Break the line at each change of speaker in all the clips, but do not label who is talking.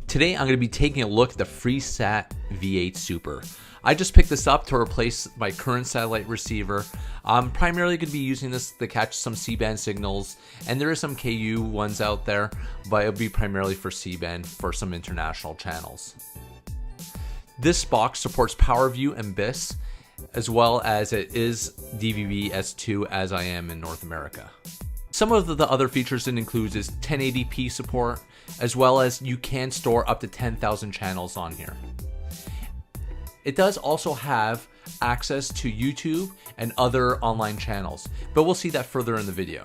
Today I'm going to be taking a look at the Freesat V8 Super. I just picked this up to replace my current satellite receiver. I'm primarily going to be using this to catch some C-band signals, and there are some KU ones out there, but it'll be primarily for C-band for some international channels. This box supports PowerVu and Biss, as well as it is DVB-S2 as I am in North America. Some of the other features it includes is 1080p support, as well as you can store up to 10,000 channels on here. It does also have access to YouTube and other online channels, but we'll see that further in the video.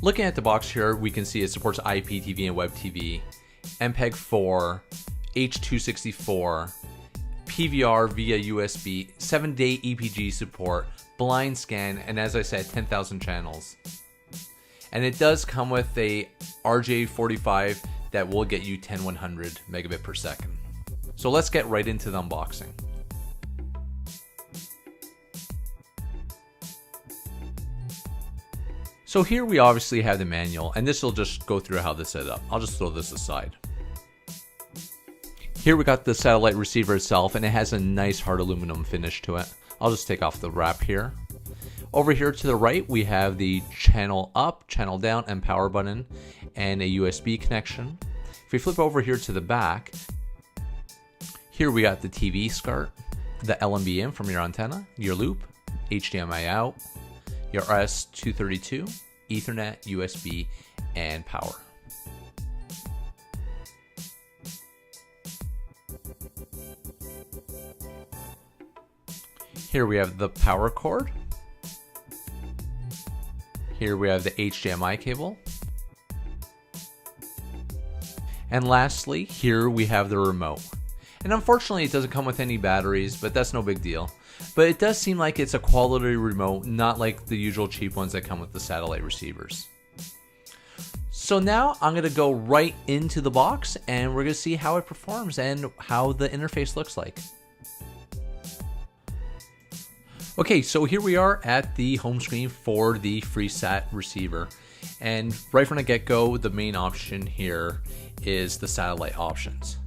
Looking at the box here, we can see it supports IPTV and WebTV, MPEG-4, H.264, PVR via USB, 7-day EPG support, blind scan, and as I said, 10,000 channels. And it does come with a RJ45 that will get you 10/100 megabit per second. So let's get right into the unboxing. So here we obviously have the manual, and this will just go through how to set up. I'll just throw this aside. Here we got the satellite receiver itself, and it has a nice hard aluminum finish to it. I'll just take off the wrap here. Over here to the right, we have the channel up, channel down, and power button, and a USB connection. If we flip over here to the back, here we got the TV SCART, the LNB in from your antenna, your loop, HDMI out, your RS-232, Ethernet, USB, and power. Here we have the power cord. Here we have the HDMI cable. And lastly, here we have the remote. And unfortunately, it doesn't come with any batteries, but that's no big deal. But it does seem like it's a quality remote, not like the usual cheap ones that come with the satellite receivers. So now I'm going to go right into the box, and we're going to see how it performs and how the interface looks like. Okay, so here we are at the home screen for the Freesat receiver. And right from the get-go, the main option here is the satellite options.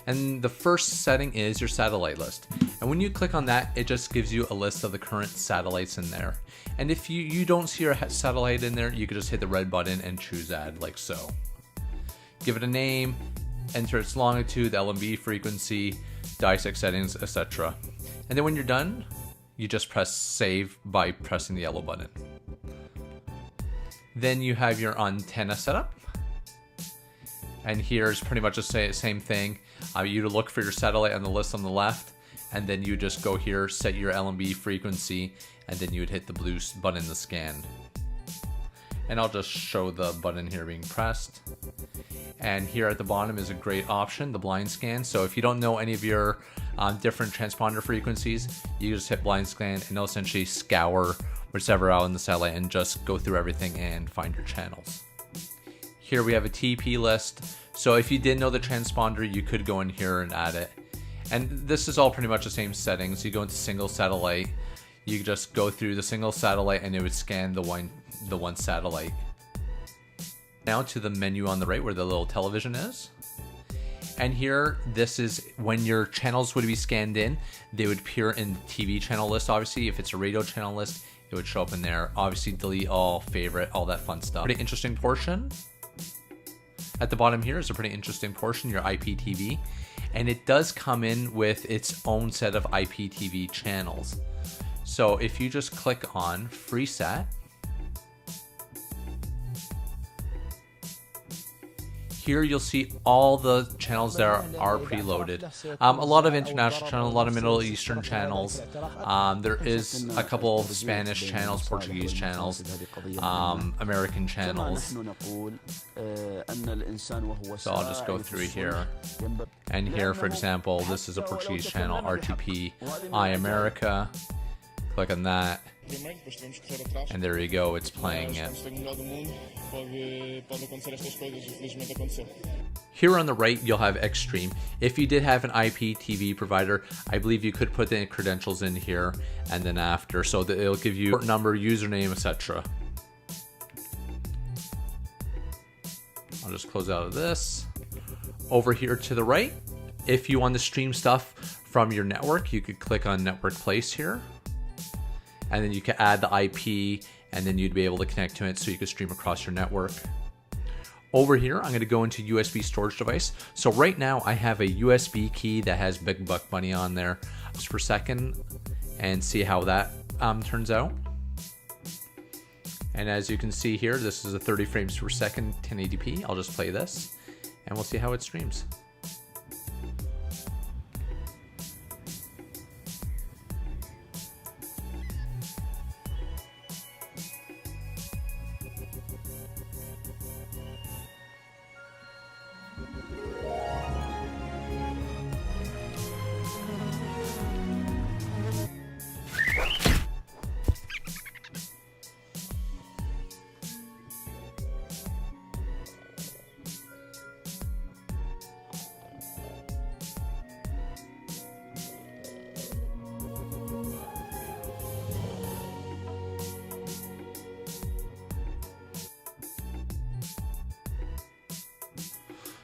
And the first setting is your satellite list. And when you click on that, it just gives you a list of the current satellites in there. And if you don't see your satellite in there, you can just hit the red button and choose add, like so. Give it a name, enter its longitude, the LNB frequency, dissect settings, etc. And then when you're done, you just press save by pressing the yellow button. Then you have your antenna setup. And here's pretty much the same thing. You look for your satellite on the list on the left, and then you just go here, set your LNB frequency, and then you would hit the blue button to scan. And I'll just show the button here being pressed. And here at the bottom is a great option, the blind scan. So if you don't know any of your different transponder frequencies, you just hit blind scan, and it'll essentially scour whichever out in the satellite and just go through everything and find your channels. Here we have a TP list. So if you didn't know the transponder, you could go in here and add it. And this is all pretty much the same settings. You go into single satellite, you just go through the single satellite, and it would scan the one satellite. Now to the menu on the right where the little television is. And here, this is when your channels would be scanned in, they would appear in the TV channel list. Obviously, if it's a radio channel list, it would show up in there. Obviously, delete all, favorite, all that fun stuff. Pretty interesting portion. At the bottom here is a pretty interesting portion, your IPTV. And it does come in with its own set of IPTV channels. So if you just click on Freesat, here you'll see all the channels that are preloaded. A lot of international channels, a lot of Middle Eastern channels. There is a couple of Spanish channels, Portuguese channels, American channels. So I'll just go through here. And here, for example, this is a Portuguese channel, RTP I America. Click on that. And there you go, it's playing it. Here on the right, you'll have Extreme. If you did have an IPTV provider, I believe you could put the credentials in here and then after, so that it'll give you port number, username, etc. I'll just close out of this. Over here to the right, if you want to stream stuff from your network, you could click on Network Place here. And then you can add the IP, and then you'd be able to connect to it so you can stream across your network. Over here, I'm going to go into USB storage device. So right now I have a USB key that has Big Buck Bunny on there just per second, and see how that turns out. And as you can see here, this is a 30 frames per second 1080p. I'll just play this and we'll see how it streams.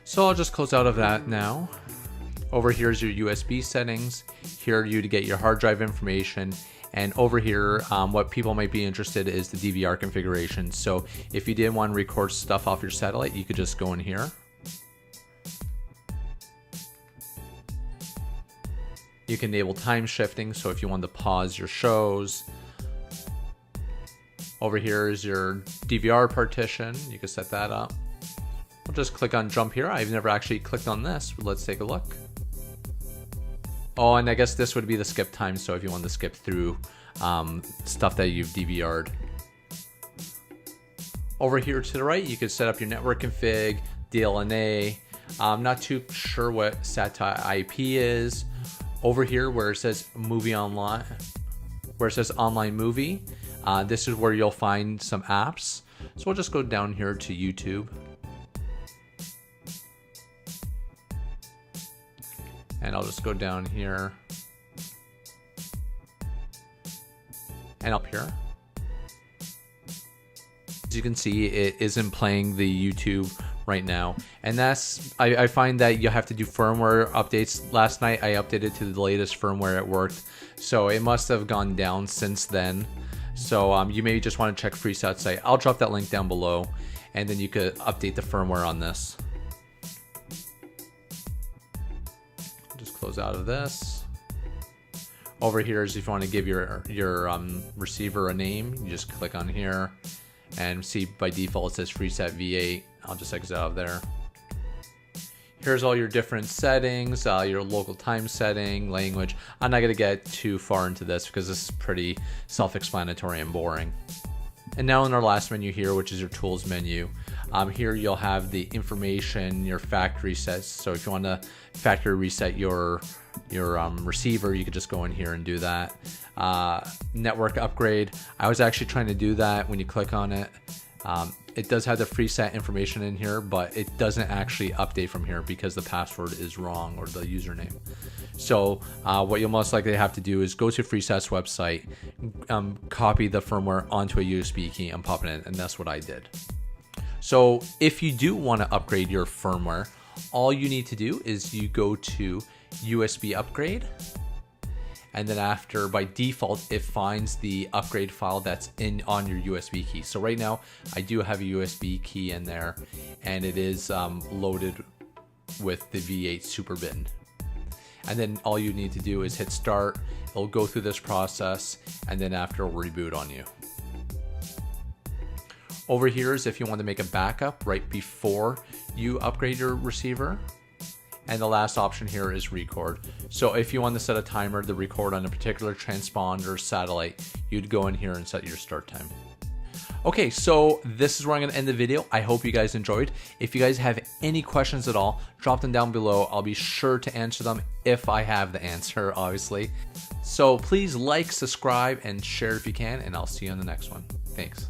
So I'll just close out of that now. Over here is your USB settings. Here you to get your hard drive information. And over here, what people might be interested in is the DVR configuration. So if you did want to record stuff off your satellite, you could just go in here. You can enable time shifting, so if you want to pause your shows. Over here is your DVR partition. You can set that up. I'll just click on jump here. I've never actually clicked on this. Let's take a look. Oh, and I guess this would be the skip time, so if you want to skip through stuff that you've DVR'd. Over here to the right, you could set up your network config, DLNA. I'm not too sure what SATA IP is. Over here where it says movie online, where it says online movie, this is where you'll find some apps. So we'll just go down here to YouTube. And I'll just go down here and up here. As you can see, it isn't playing the YouTube right now. And that's, I find that you have to do firmware updates. Last night I updated to the latest firmware, it worked. So it must have gone down since then. So you maybe just want to check Freesat's site. I'll drop that link down below, and then you could update the firmware on this. Close out of this. Over here is if you want to give your receiver a name, you just click on here and see by default it says Freesat V8. I'll just exit out of there. Here's all your different settings, your local time setting, language. I'm not going to get too far into this because this is pretty self-explanatory and boring. And now in our last menu here, which is your tools menu, here you'll have the information, your factory sets. So if you want to factory reset your receiver, you could just go in here and do that. Network upgrade. I was actually trying to do that. When you click on it, it does have the Freesat information in here, but it doesn't actually update from here because the password is wrong, or the username. So what you'll most likely have to do is go to Freesat's website, copy the firmware onto a USB key and pop it in, and that's what I did. So if you do want to upgrade your firmware, all you need to do is you go to USB upgrade, and then after, by default, it finds the upgrade file that's on your USB key. So right now I do have a USB key in there, and it is loaded with the V8 Super bin. And then all you need to do is hit start. It'll go through this process, and then after it'll reboot on you. Over here is if you want to make a backup right before you upgrade your receiver. And the last option here is record. So if you want to set a timer to record on a particular transponder or satellite, you'd go in here and set your start time. Okay, so this is where I'm going to end the video. I hope you guys enjoyed. If you guys have any questions at all, drop them down below. I'll be sure to answer them if I have the answer, obviously. So please like, subscribe, and share if you can, and I'll see you on the next one. Thanks.